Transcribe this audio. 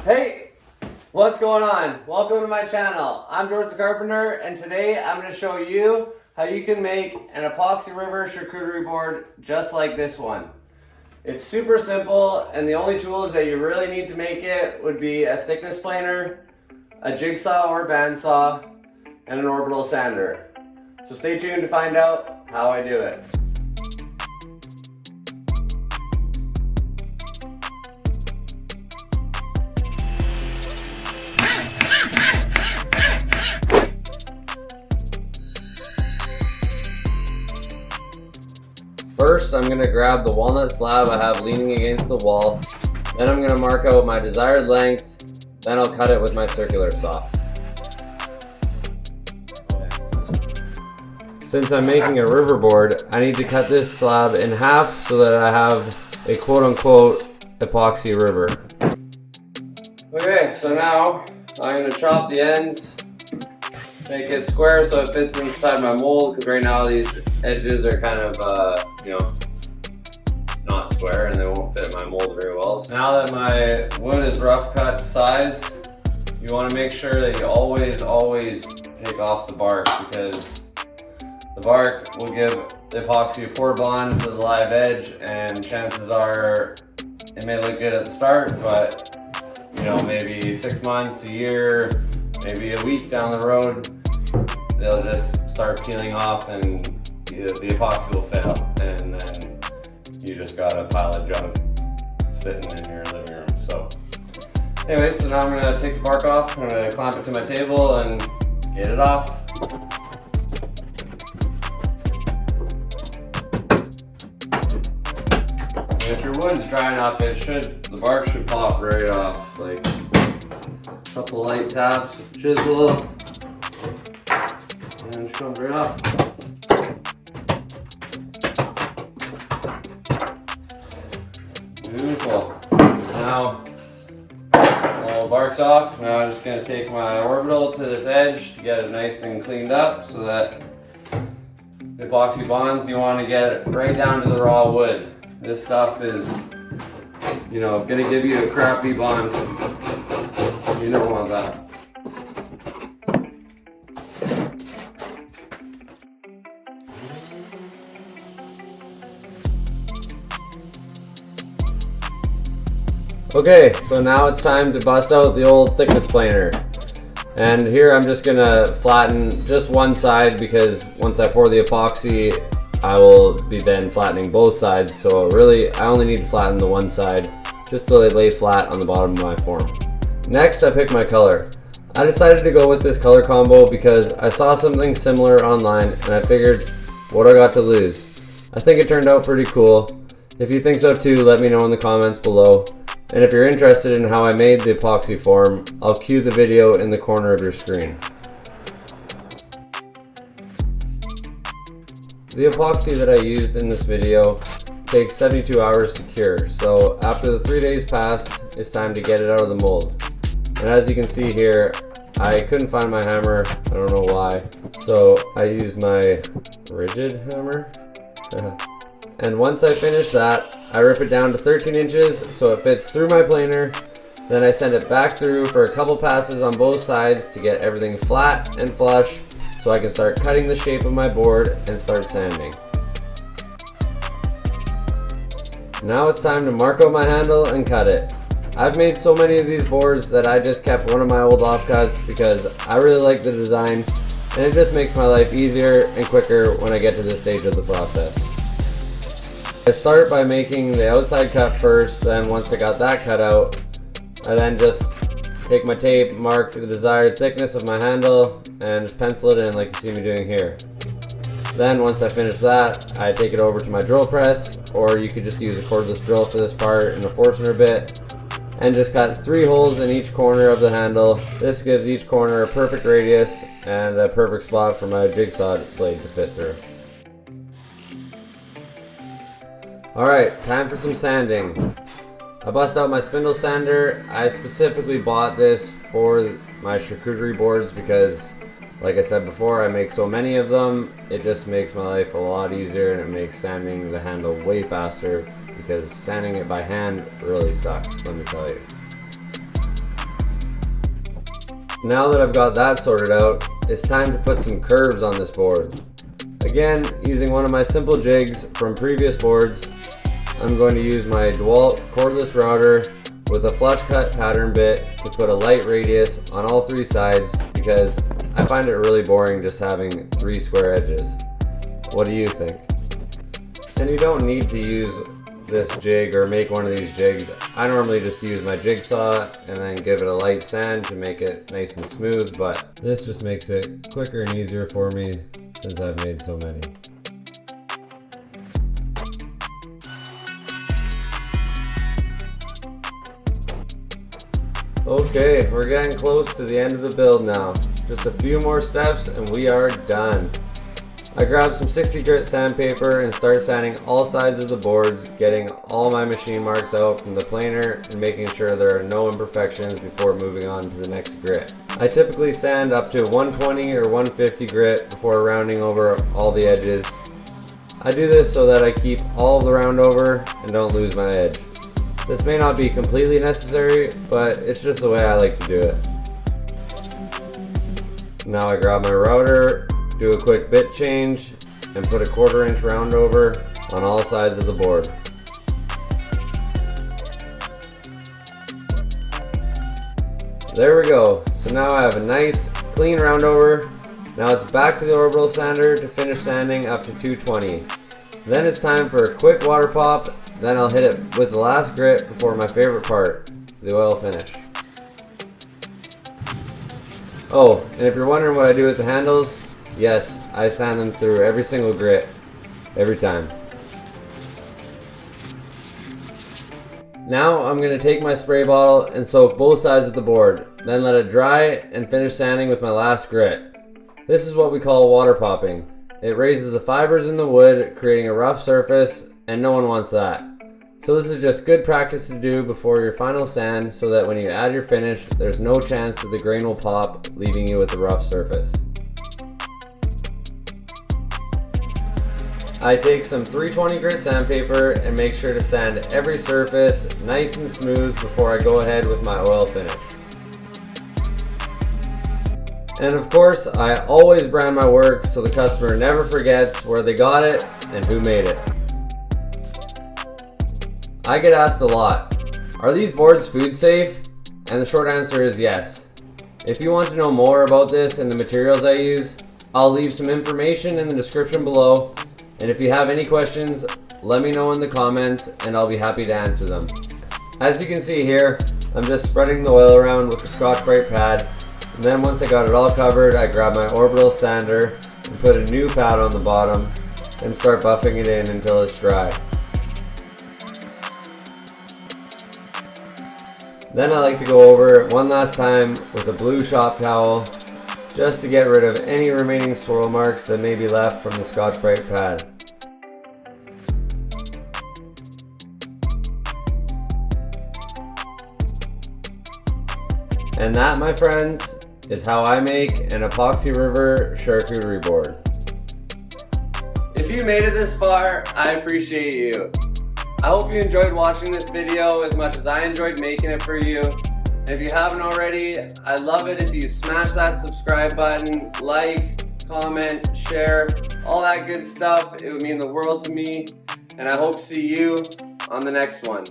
Hey, what's going on? Welcome to my channel. I'm George the Carpenter, and today I'm going to show you how you can make an epoxy river charcuterie board just like this one. It's super simple, and the only tools that you really need to make it would be a thickness planer, a jigsaw or bandsaw, and an orbital sander. So stay tuned to find out how I do it. First, I'm going to grab the walnut slab I have leaning against the wall. Then I'm going to mark out my desired length. Then I'll cut it with my circular saw. Since I'm making a river board, I need to cut this slab in half so that I have a quote-unquote epoxy river. Okay, so now I'm going to chop the ends, make it square so it fits inside my mold, because right now these edges are kind of, not square and they won't fit my mold very well. So now that my wood is rough cut to size, you want to make sure that you always take off the bark, because the bark will give the epoxy a poor bond to the live edge, and chances are it may look good at the start, but maybe 6 months, a year, maybe a week down the road, they'll just start peeling off and the epoxy will fail, and then you just got a pile of junk sitting in your living room. So anyway, so now I'm going to take the bark off, I'm going to clamp it to my table and get it off. And if your wood's dry enough, the bark should pop right off, like a couple light taps with the chisel, and it comes right off. Beautiful. Now, all the bark's off. Now I'm just going to take my orbital to this edge to get it nice and cleaned up, so that the epoxy bonds, you want to get it right down to the raw wood. This stuff is, going to give you a crappy bond. You don't want that. Okay, so now it's time to bust out the old thickness planer. And here I'm just gonna flatten just one side, because once I pour the epoxy, I will be then flattening both sides. So really, I only need to flatten the one side, just so they lay flat on the bottom of my form. Next, I pick my color. I decided to go with this color combo because I saw something similar online, and I figured, what I got to lose? I think it turned out pretty cool. If you think so too, let me know in the comments below. And if you're interested in how I made the epoxy form, I'll cue the video in the corner of your screen. The epoxy that I used in this video takes 72 hours to cure, so after the 3 days pass, it's time to get it out of the mold. And as you can see here, I couldn't find my hammer, I don't know why, so I used my rigid hammer. And once I finish that, I rip it down to 13 inches so it fits through my planer. Then I send it back through for a couple passes on both sides to get everything flat and flush, so I can start cutting the shape of my board and start sanding. Now it's time to mark out my handle and cut it. I've made so many of these boards that I just kept one of my old offcuts because I really like the design, and it just makes my life easier and quicker when I get to this stage of the process. I start by making the outside cut first, then once I got that cut out, I then just take my tape, mark the desired thickness of my handle, and just pencil it in like you see me doing here. Then once I finish that, I take it over to my drill press, or you could just use a cordless drill for this part and a Forstner bit, and just cut 3 holes in each corner of the handle. This gives each corner a perfect radius and a perfect spot for my jigsaw blade to fit through. Alright, time for some sanding. I bust out my spindle sander. I specifically bought this for my charcuterie boards because, like I said before, I make so many of them. It just makes my life a lot easier, and it makes sanding the handle way faster, because sanding it by hand really sucks, let me tell you. Now that I've got that sorted out, it's time to put some curves on this board. Again, using one of my simple jigs from previous boards, I'm going to use my DeWalt cordless router with a flush cut pattern bit to put a light radius on all three sides because I find it really boring just having 3 square edges. What do you think? And you don't need to use this jig or make one of these jigs. I normally just use my jigsaw and then give it a light sand to make it nice and smooth, but this just makes it quicker and easier for me since I've made so many. Okay, we're getting close to the end of the build now. Just a few more steps and we are done. I grabbed some 60 grit sandpaper and start sanding all sides of the boards, getting all my machine marks out from the planer and making sure there are no imperfections before moving on to the next grit. I typically sand up to 120 or 150 grit before rounding over all the edges. I do this so that I keep all of the round over and don't lose my edge. This may not be completely necessary, but it's just the way I like to do it. Now I grab my router, do a quick bit change, and put a 1/4 inch round over on all sides of the board. There we go. So now I have a nice clean round over. Now it's back to the orbital sander to finish sanding up to 220. Then it's time for a quick water pop, then I'll hit it with the last grit before my favorite part, the oil finish. Oh, and if you're wondering what I do with the handles, yes, I sand them through every single grit, every time. Now I'm going to take my spray bottle and soak both sides of the board, then let it dry and finish sanding with my last grit. This is what we call water popping. It raises the fibers in the wood, creating a rough surface, and no one wants that. So this is just good practice to do before your final sand so that when you add your finish, there's no chance that the grain will pop, leaving you with a rough surface. I take some 320 grit sandpaper and make sure to sand every surface nice and smooth before I go ahead with my oil finish. And of course, I always brand my work so the customer never forgets where they got it and who made it. I get asked a lot, are these boards food safe? And the short answer is yes. If you want to know more about this and the materials I use, I'll leave some information in the description below. And if you have any questions, let me know in the comments and I'll be happy to answer them. As you can see here, I'm just spreading the oil around with the Scotch-Brite pad. And then once I got it all covered, I grab my orbital sander and put a new pad on the bottom and start buffing it in until it's dry. Then I like to go over it one last time with a blue shop towel just to get rid of any remaining swirl marks that may be left from the Scotch-Brite pad. And that, my friends, is how I make an epoxy river charcuterie board. If you made it this far, I appreciate you. I hope you enjoyed watching this video as much as I enjoyed making it for you. And if you haven't already, I'd love it if you smash that subscribe button, like, comment, share, all that good stuff. It would mean the world to me. And I hope to see you on the next one.